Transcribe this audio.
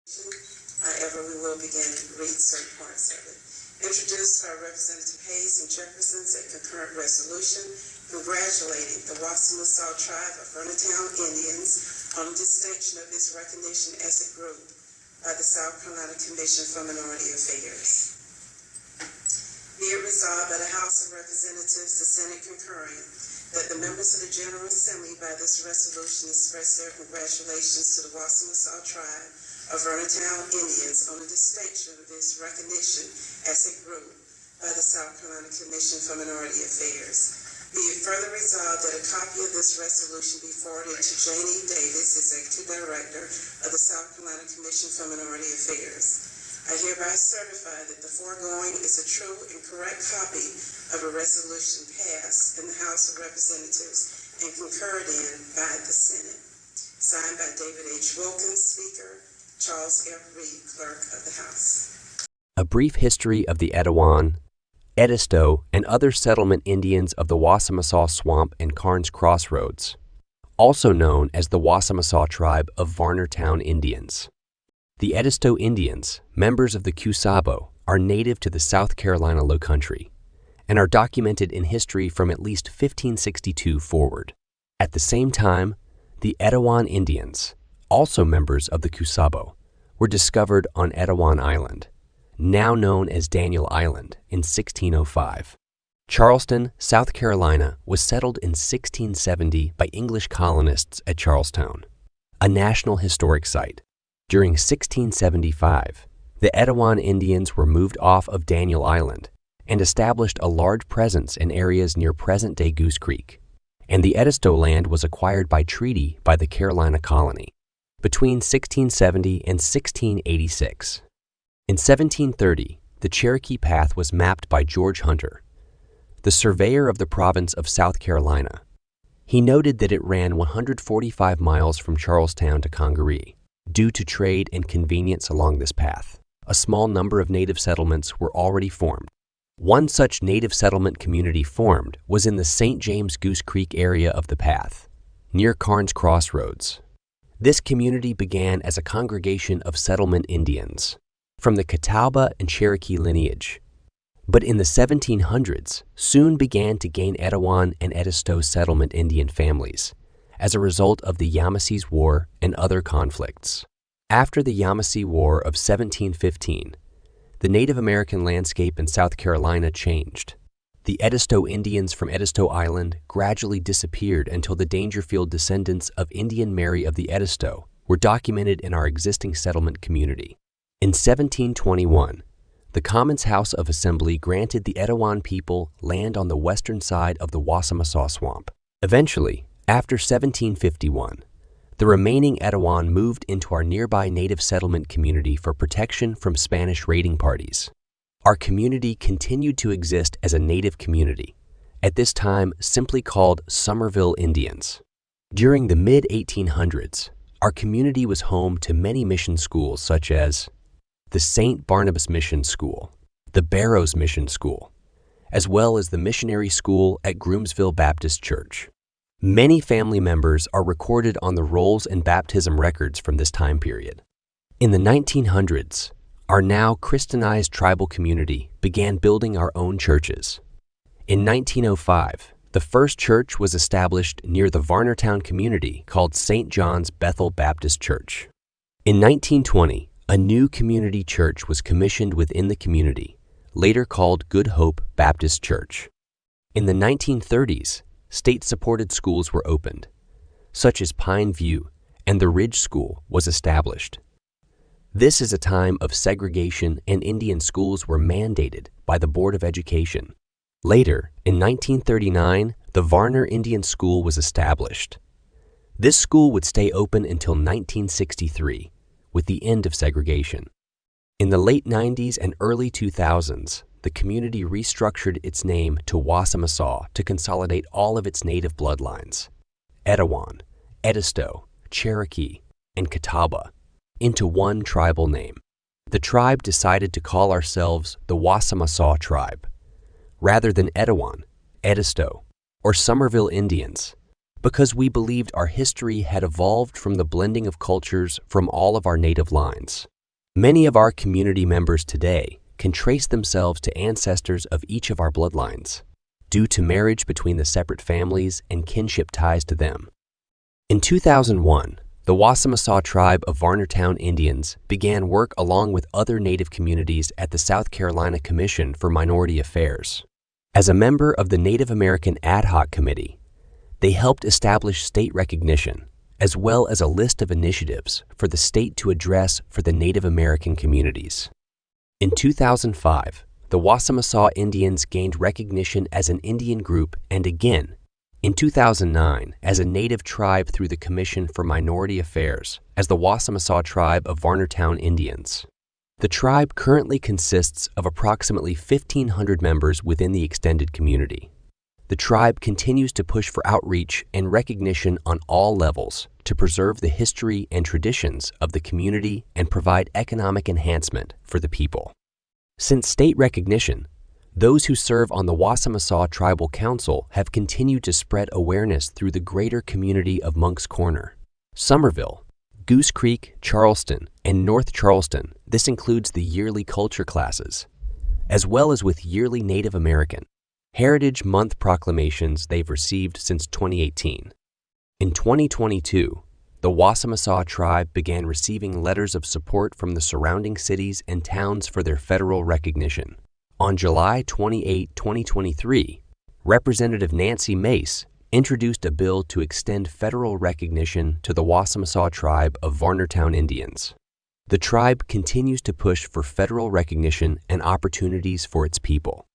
However, we will begin to read certain parts of it. Introduced by Representative Hayes and Jefferson's a concurrent resolution congratulating the Wassamasaw tribe of Varnertown Indians on the distinction of this recognition as a group by the South Carolina Commission for Minority Affairs. Be it resolved by the House of Representatives, the Senate concurring, that the members of the General Assembly by this resolution express their congratulations to the Wassamasaw tribe of Varnertown Indians on the distinction of this recognition as a group by the South Carolina Commission for Minority Affairs. Be it further resolved that a copy of this resolution be forwarded to Janie Davis, Executive Director of the South Carolina Commission for Minority Affairs. I hereby certify that the foregoing is a true and correct copy of a resolution passed in the House of Representatives and concurred in by the Senate. Signed by David H. Wilkins, Speaker, Charles F. Reed, Clerk of the House. A brief history of the Etíwan, Edisto, and other settlement Indians of the Wassamasaw Swamp and Carnes Crossroads, also known as the Wassamasaw tribe of Varnertown Indians. The Edisto Indians, members of the Catawba, are native to the South Carolina Lowcountry and are documented in history from at least 1562 forward. At the same time, the Etíwan Indians, also members of the Catawba, were discovered on Etíwan Island, now known as Daniel Island, in 1605. Charleston, South Carolina, was settled in 1670 by English colonists at Charlestown, a National Historic Site. During 1675, the Etíwan Indians were moved off of Daniel Island and established a large presence in areas near present-day Goose Creek, and the Edisto land was acquired by treaty by the Carolina Colony between 1670 and 1686. In 1730, the Cherokee Path was mapped by George Hunter, the surveyor of the province of South Carolina. He noted that it ran 145 miles from Charlestown to Congaree. Due to trade and convenience along this path, a small number of native settlements were already formed. One such native settlement community formed was in the St. James Goose Creek area of the path, near Carnes Crossroads. This community began as a congregation of settlement Indians from the Catawba and Cherokee lineage, but in the 1700s soon began to gain Etíwan and Edisto settlement Indian families as a result of the Yamasee War and other conflicts. After the Yamasee War of 1715, the Native American landscape in South Carolina changed. The Edisto Indians from Edisto Island gradually disappeared until the Dangerfield descendants of Indian Mary of the Edisto were documented in our existing settlement community. In 1721, the Commons House of Assembly granted the Etíwan people land on the western side of the Wassamasaw Swamp. Eventually, after 1751, the remaining Etíwan moved into our nearby native settlement community for protection from Spanish raiding parties. Our community continued to exist as a native community, at this time simply called Somerville Indians. During the mid-1800s, our community was home to many mission schools such as the St. Barnabas Mission School, the Barrows Mission School, as well as the Missionary School at Groomsville Baptist Church. Many family members are recorded on the rolls and baptism records from this time period. In the 1900s, our now Christianized tribal community began building our own churches. In 1905, the first church was established near the Varnertown community called St. John's Bethel Baptist Church. In 1920, a new community church was commissioned within the community, later called Good Hope Baptist Church. In the 1930s, state-supported schools were opened, such as Pine View, and the Ridge School was established. This is a time of segregation, and Indian schools were mandated by the Board of Education. Later, in 1939, the Varner Indian School was established. This school would stay open until 1963, with the end of segregation. In the late 90s and early 2000s, the community restructured its name to Wassamasaw to consolidate all of its native bloodlines, Etíwan, Edisto, Cherokee, and Catawba, into one tribal name. The tribe decided to call ourselves the Wassamasaw tribe, rather than Etíwan, Edisto, or Somerville Indians, because we believed our history had evolved from the blending of cultures from all of our native lines. Many of our community members today can trace themselves to ancestors of each of our bloodlines, due to marriage between the separate families and kinship ties to them. In 2001, the Wassamasaw tribe of Varnertown Indians began work along with other Native communities at the South Carolina Commission for Minority Affairs. As a member of the Native American Ad Hoc Committee, they helped establish state recognition, as well as a list of initiatives for the state to address for the Native American communities. In 2005, the Wassamasaw Indians gained recognition as an Indian group and again, in 2009, as a Native tribe through the Commission for Minority Affairs as the Wassamasaw tribe of Varnertown Indians. The tribe currently consists of approximately 1,500 members within the extended community. The tribe continues to push for outreach and recognition on all levels to preserve the history and traditions of the community and provide economic enhancement for the people. Since state recognition, those who serve on the Wassamasaw Tribal Council have continued to spread awareness through the greater community of Moncks Corner, Somerville, Goose Creek, Charleston, and North Charleston. This includes the yearly culture classes, as well as with yearly Native American Heritage Month proclamations they've received since 2018. In 2022, the Wassamasaw tribe began receiving letters of support from the surrounding cities and towns for their federal recognition. On July 28, 2023, Representative Nancy Mace introduced a bill to extend federal recognition to the Wassamasaw tribe of Varnertown Indians. The tribe continues to push for federal recognition and opportunities for its people.